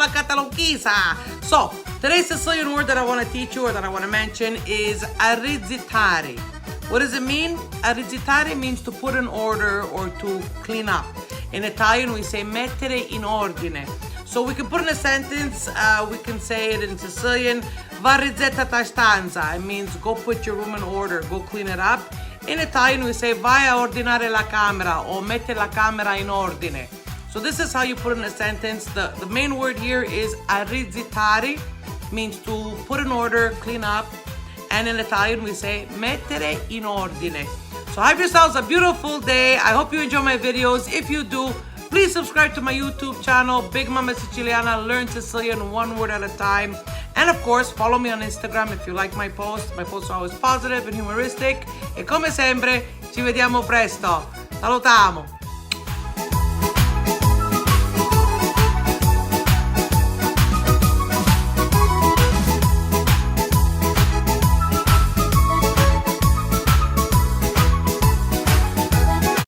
la Catalogisa. So, today's Sicilian word that I want to teach you or that I want to mention is arrizzitare. What does it mean? Arrizzitare means to put in order or to clean up. In Italian, we say mettere in ordine. So we can put in a sentence, we can say it in Sicilian, va rizzetta stanza. It means go put your room in order, go clean it up. In Italian, we say vai a ordinare la camera or mette la camera in ordine. So this is how you put in a sentence. The main word here is arrizzitare, means to put in order, clean up. And in Italian, we say mettere in ordine. So have yourselves a beautiful day. I hope you enjoy my videos. If you do, please subscribe to my YouTube channel, Big Mama Siciliana, Learn Sicilian one word at a time. And of course, follow me on Instagram if you like my posts. My posts are always positive and humoristic. E come sempre, ci vediamo presto. Salutiamo!